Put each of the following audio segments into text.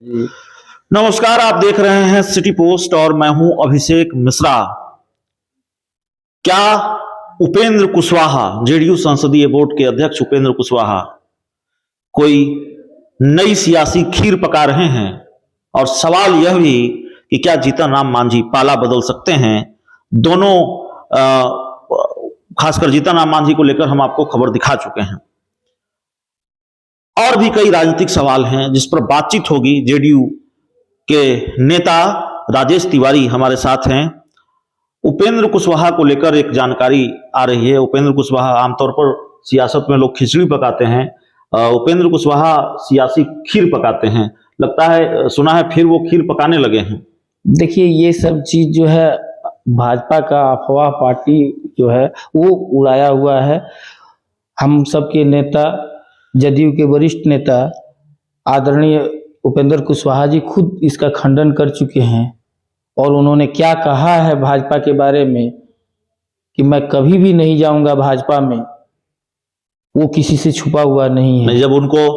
जी। नमस्कार, आप देख रहे हैं सिटी पोस्ट और मैं हूं अभिषेक मिश्रा। क्या उपेंद्र कुशवाहा, जेडीयू संसदीय बोर्ड के अध्यक्ष उपेंद्र कुशवाहा कोई नई सियासी खीर पका रहे हैं? और सवाल यह भी कि क्या जीतन राम मांझी पाला बदल सकते हैं? दोनों खासकर जीतन राम मांझी को लेकर हम आपको खबर दिखा चुके हैं। और भी कई राजनीतिक सवाल हैं जिस पर बातचीत होगी। जेडीयू के नेता राजेश तिवारी हमारे साथ हैं। उपेंद्र कुशवाहा को लेकर एक जानकारी आ रही है। उपेंद्र कुशवाहा, आमतौर पर सियासत में लोग खिचड़ी पकाते हैं, उपेंद्र कुशवाहा सियासी खीर पकाते हैं। लगता है, सुना है फिर वो खीर पकाने लगे हैं। देखिए, ये सब चीज जो है भाजपा का अफवाह पार्टी जो है वो उड़ाया हुआ है। हम सबके नेता, जदयू के वरिष्ठ नेता आदरणीय उपेंद्र कुशवाहा जी खुद इसका खंडन कर चुके हैं और उन्होंने क्या कहा है भाजपा के बारे में कि मैं कभी भी नहीं जाऊंगा भाजपा में, वो किसी से छुपा हुआ नहीं है। जब उनको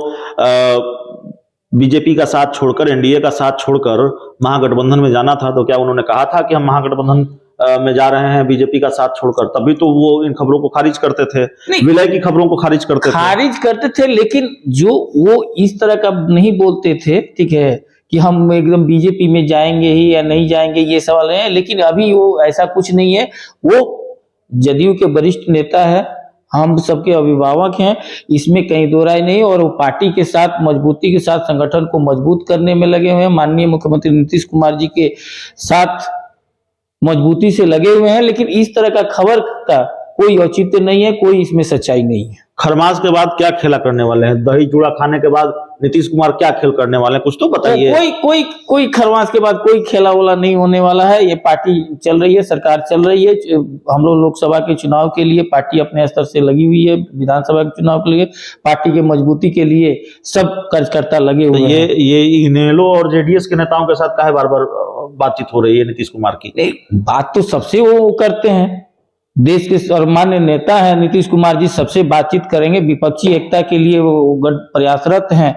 बीजेपी का साथ छोड़कर, एनडीए का साथ छोड़कर महागठबंधन में जाना था, तो क्या उन्होंने कहा था कि हम महागठबंधन में जा रहे हैं बीजेपी का साथ छोड़कर? तभी तो वो इन खबरों को खारिज करते थे, विलय की खबरों को खारिज करते थे। लेकिन जो वो इस तरह का नहीं बोलते थे, ठीक है, कि हम एकदम बीजेपी में जाएंगे ही या नहीं जाएंगे, ये सवाल है। लेकिन अभी वो ऐसा कुछ नहीं है। वो जदयू के वरिष्ठ नेता है, हम सबके अभिभावक हैं, इसमें कहीं दो राय नहीं। और वो पार्टी के साथ मजबूती के साथ संगठन को मजबूत करने में लगे हुए हैं। माननीय मुख्यमंत्री नीतीश कुमार जी के साथ मजबूती से लगे हुए हैं। लेकिन इस तरह का खबर का कोई औचित्य नहीं है, कोई इसमें सच्चाई नहीं है। खरमास के बाद क्या खेला करने वाले हैं? दही चूड़ा खाने के बाद नीतीश कुमार क्या खेल करने वाले हैं, कुछ तो बताइए। कोई खरमास के बाद कोई खेला वाला नहीं होने वाला है। ये पार्टी चल रही है, सरकार चल रही है। हम लोग लोकसभा के चुनाव के लिए पार्टी अपने स्तर से लगी हुई है, विधानसभा के चुनाव के लिए पार्टी के मजबूती के लिए सब कार्यकर्ता लगे हुए हैं। ये इनेलो और जेडीएस के नेताओं के साथ काहे बार बार बातचीत हो रही है नीतीश कुमार की? बात तो सबसे वो करते हैं, देश के सर्वमान्य नेता है नीतीश कुमार जी, सबसे बातचीत करेंगे। विपक्षी एकता के लिए वो प्रयासरत हैं,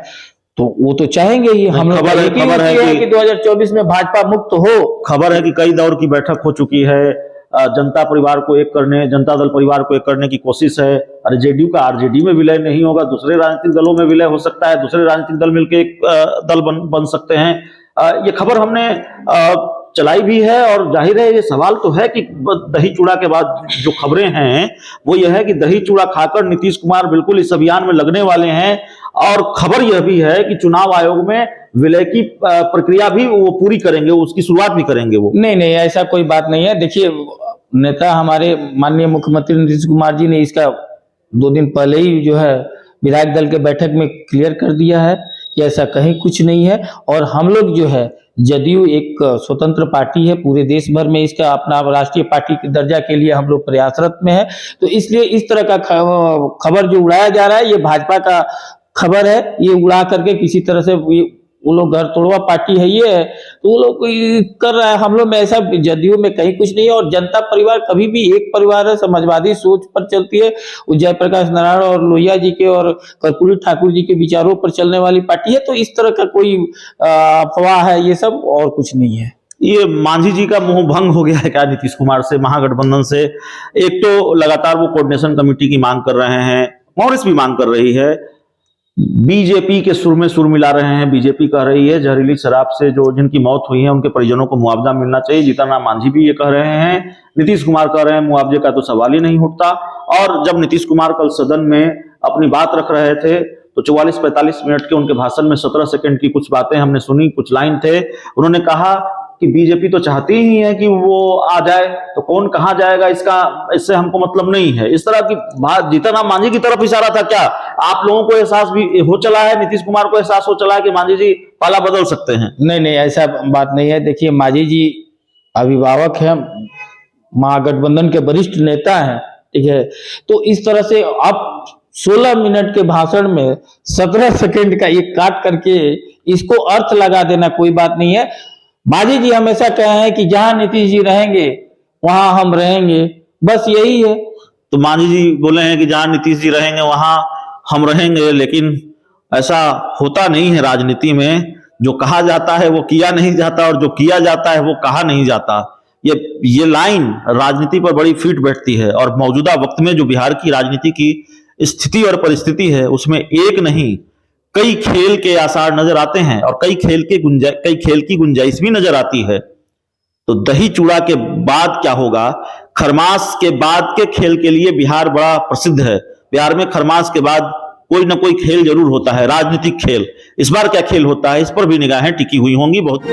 तो वो तो चाहेंगे ही। हम लोग खबर है कि 2024 में भाजपा मुक्त हो। खबर है कि कई दौर की बैठक हो चुकी है, जनता परिवार को एक करने, जनता दल परिवार को एक करने की कोशिश है। अरे जेडीयू का आरजेडी में विलय नहीं होगा, दूसरे राजनीतिक दलों में विलय हो सकता है, दूसरे राजनीतिक दल मिलकर एक दल बन सकते हैं। ये खबर हमने चलाई भी है। और जाहिर है, ये सवाल तो है कि दही चूड़ा के बाद जो खबरें हैं वो यह है कि दही चूड़ा खाकर नीतीश कुमार बिल्कुल इस अभियान में लगने वाले हैं। और खबर यह भी है कि चुनाव आयोग में विलय की प्रक्रिया भी वो पूरी करेंगे, उसकी शुरुआत भी करेंगे वो। नहीं, ऐसा कोई बात नहीं है। देखिए, नेता हमारे माननीय मुख्यमंत्री नीतीश कुमार जी ने इसका 2 दिन पहले ही जो है विधायक दल के बैठक में क्लियर कर दिया है कि ऐसा कहीं कुछ नहीं है। और हम लोग जो है, जदयू एक स्वतंत्र पार्टी है, पूरे देश भर में इसका अपना राष्ट्रीय पार्टी के दर्जा के लिए हम लोग प्रयासरत में है। तो इसलिए इस तरह का खबर जो उड़ाया जा रहा है, ये भाजपा का खबर है। ये उड़ा करके किसी तरह से वो लोग घर तोड़वा पार्टी है ये है, तो वो लोग कर रहा है। हम लोग में ऐसा जदयू में कहीं कुछ नहीं है। और जनता परिवार कभी भी एक परिवार है, समाजवादी सोच पर चलती है। जयप्रकाश नारायण और लोहिया जी के और कर्पूरी ठाकुर जी के विचारों पर चलने वाली पार्टी है। तो इस तरह का कोई अफवाह है ये सब, और कुछ नहीं है। ये मांझी जी का मोह भंग हो गया है क्या नीतीश कुमार से, महागठबंधन से? एक तो लगातार वो कोऑर्डिनेशन कमेटी की मांग कर रहे हैं, कांग्रेस भी मांग कर रही है, बीजेपी के सुर में सुर मिला रहे हैं। बीजेपी कह रही है जहरीली शराब से जो जिनकी मौत हुई है उनके परिजनों को मुआवजा मिलना चाहिए। जीतन राम मांझी भी ये कह रहे हैं, नीतीश कुमार कह रहे हैं मुआवजे का तो सवाल ही नहीं उठता। और जब नीतीश कुमार कल सदन में अपनी बात रख रहे थे तो 44-45 मिनट के उनके भाषण में 17 सेकंड की कुछ बातें हमने सुनी, कुछ लाइन थे। उन्होंने कहा कि बीजेपी तो चाहती ही है कि वो आ जाए, तो कौन कहां जाएगा इससे हमको मतलब नहीं है। इस तरह की बात जीतन राम मांझी की तरफ इशारा था क्या? आप लोगों को एहसास भी हो चला है, नीतीश कुमार को एहसास हो चला है कि मांझी जी पाला बदल सकते हैं? नहीं, ऐसा बात नहीं है। देखिए, मांझी जी अभिभावक है, महागठबंधन के वरिष्ठ नेता है, ठीक है। तो इस तरह से आप 16 मिनट के भाषण में 17 सेकंड का ये काट करके इसको अर्थ लगा देना कोई बात नहीं है। मांझी जी हमेशा कहे हैं कि जहां नीतीश जी रहेंगे वहां हम रहेंगे, बस यही है। तो मांझी जी बोले हैं कि जहां नीतीश जी रहेंगे वहां हम रहेंगे, लेकिन ऐसा होता नहीं है राजनीति में। जो कहा जाता है वो किया नहीं जाता और जो किया जाता है वो कहा नहीं जाता। ये लाइन राजनीति पर बड़ी फिट बैठती है और मौजूदा वक्त में जो बिहार की राजनीति की स्थिति और परिस्थिति है उसमें एक नहीं कई खेल के आसार नजर आते हैं और कई खेल की गुंजाइश भी नजर आती है। तो दही चूड़ा के बाद क्या होगा, खरमास के बाद के खेल के लिए बिहार बड़ा प्रसिद्ध है। बिहार में खरमास के बाद कोई ना कोई खेल जरूर होता है, राजनीतिक खेल। इस बार क्या खेल होता है इस पर भी निगाहें टिकी हुई होंगी बहुत।